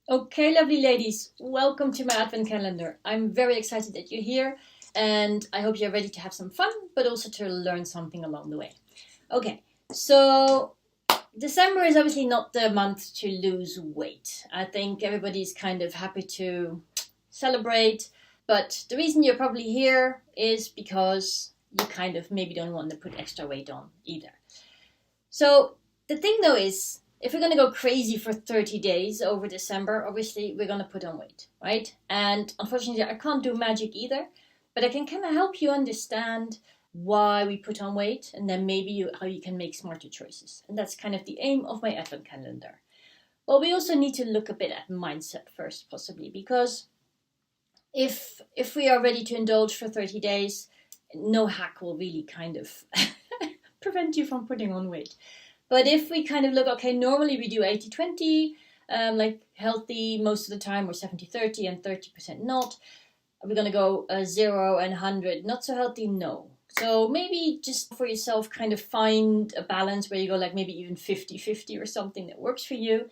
Okay, lovely ladies, welcome to my advent calendar. I'm very excited that you're here and I hope you're ready to have some fun, but also to learn something along the way. Okay, so December is obviously not the month to lose weight. I think everybody's kind of happy to celebrate, but the reason you're probably here is because you kind of maybe don't want to put extra weight on either. So the thing though is, if we're going to go crazy for 30 days over December, obviously we're going to put on weight, right? And unfortunately, I can't do magic either, but I can kind of help you understand why we put on weight and then maybe how you can make smarter choices. And that's kind of the aim of my advent calendar. Well, we also need to look a bit at mindset first, possibly, because if we are ready to indulge for 30 days, no hack will really kind of prevent you from putting on weight. But if we kind of look, okay, normally we do 80-20, like healthy most of the time, or 70-30 and 30% not. Are we going to go 0 and 100 not so healthy? No. So maybe just for yourself kind of find a balance where you go like maybe even 50-50 or something that works for you.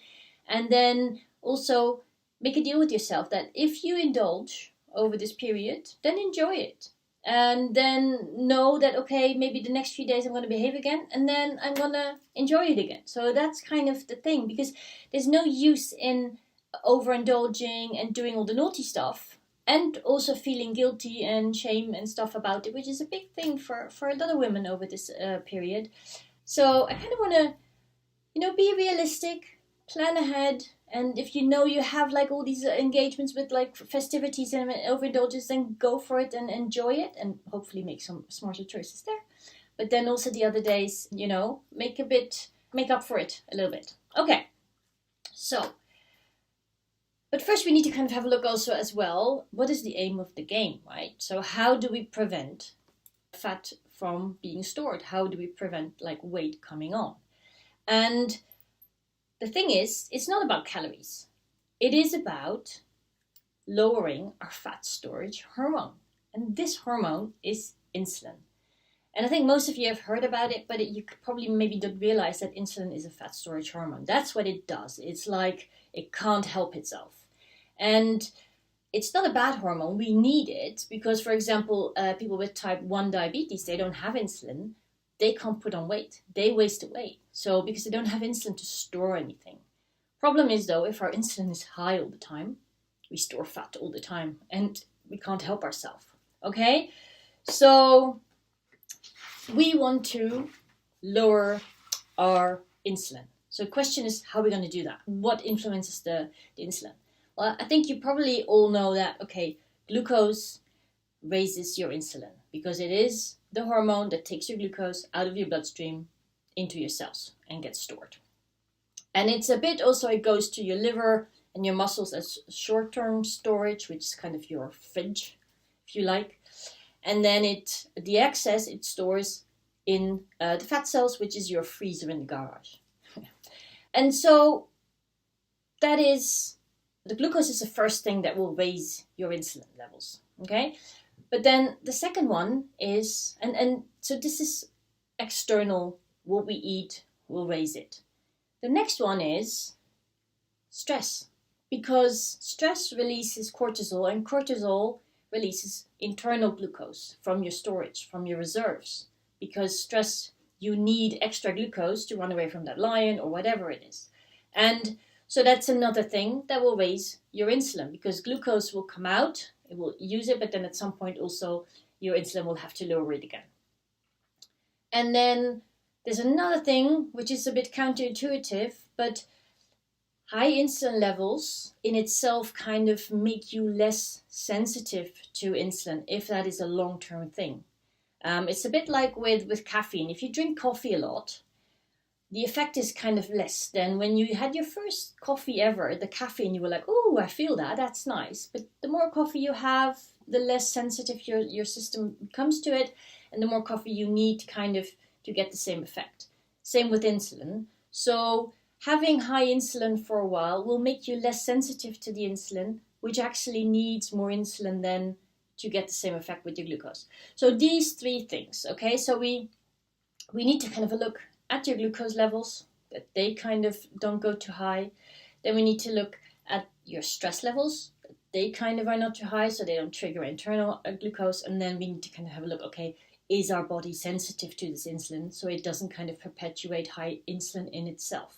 And then also make a deal with yourself that if you indulge over this period, then enjoy it. And then know that, okay, maybe the next few days I'm going to behave again, and then I'm going to enjoy it again. So that's kind of the thing, because there's no use in overindulging and doing all the naughty stuff and also feeling guilty and shame and stuff about it, which is a big thing for a lot of women over this period. So I kind of want to, be realistic, plan ahead. And if you have like all these engagements with like festivities and overindulges, then go for it and enjoy it and hopefully make some smarter choices there. But then also the other days, make up for it a little bit. Okay, so, but first we need to kind of have a look also as well, what is the aim of the game, right? So how do we prevent fat from being stored? How do we prevent like weight coming on? And the thing is, it's not about calories. It is about lowering our fat storage hormone. And this hormone is insulin. And I think most of you have heard about it, but you probably maybe don't realize that insulin is a fat storage hormone. That's what it does. It's like it can't help itself. And it's not a bad hormone. We need it because, for example, people with type 1 diabetes, they don't have insulin. They can't put on weight. They waste away. So because they don't have insulin to store anything. Problem is though, if our insulin is high all the time, we store fat all the time and we can't help ourselves. Okay? So we want to lower our insulin. So the question is, how are we going to do that? What influences the insulin? Well, I think you probably all know that, okay, glucose raises your insulin because it is the hormone that takes your glucose out of your bloodstream into your cells and gets stored. And it's a bit also, it goes to your liver and your muscles as short-term storage, which is kind of your fridge, if you like. And then the excess, it stores in the fat cells, which is your freezer in the garage. And so the glucose is the first thing that will raise your insulin levels, okay? But then the second one is, and so this is external, what we eat will raise it. The next one is stress, because stress releases cortisol, and cortisol releases internal glucose from your storage, from your reserves. Because stress, you need extra glucose to run away from that lion or whatever it is. And so that's another thing that will raise your insulin, because glucose will come out, it will use it, but then at some point also your insulin will have to lower it again. And then there's another thing which is a bit counterintuitive, but high insulin levels in itself kind of make you less sensitive to insulin if that is a long-term thing. It's a bit like with caffeine. If you drink coffee a lot, the effect is kind of less than when you had your first coffee ever, the caffeine, you were like, oh, I feel that, that's nice. But the more coffee you have, the less sensitive your system becomes to it, and the more coffee you need to get the same effect. Same with insulin. So having high insulin for a while will make you less sensitive to the insulin, which actually needs more insulin then to get the same effect with your glucose. So these three things, okay? So we need to kind of look at your glucose levels, that they kind of don't go too high. Then we need to look at your stress levels, they kind of are not too high, so they don't trigger internal glucose. And then we need to kind of have a look, okay, is our body sensitive to this insulin so it doesn't kind of perpetuate high insulin in itself?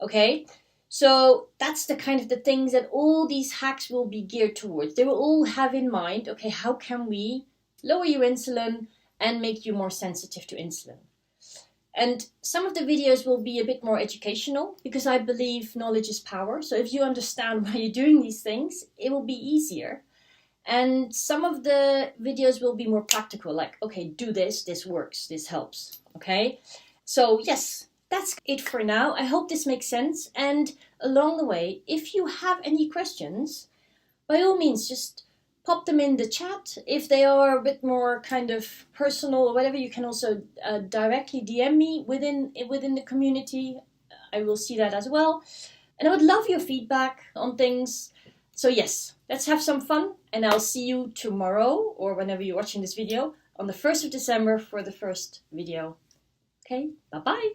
Okay, so that's the kind of the things that all these hacks will be geared towards. They will all have in mind, okay, how can we lower your insulin and make you more sensitive to insulin? And some of the videos will be a bit more educational because I believe knowledge is power. So if you understand why you're doing these things, it will be easier. And some of the videos will be more practical, like, okay, do this, this works, this helps, okay? So yes, that's it for now. I hope this makes sense. And along the way, if you have any questions, by all means, just pop them in the chat. If they are a bit more kind of personal or whatever, you can also directly DM me within the community. I will see that as well. And I would love your feedback on things. So yes, let's have some fun. And I'll see you tomorrow or whenever you're watching this video on the 1st of December for the first video. Okay, bye-bye.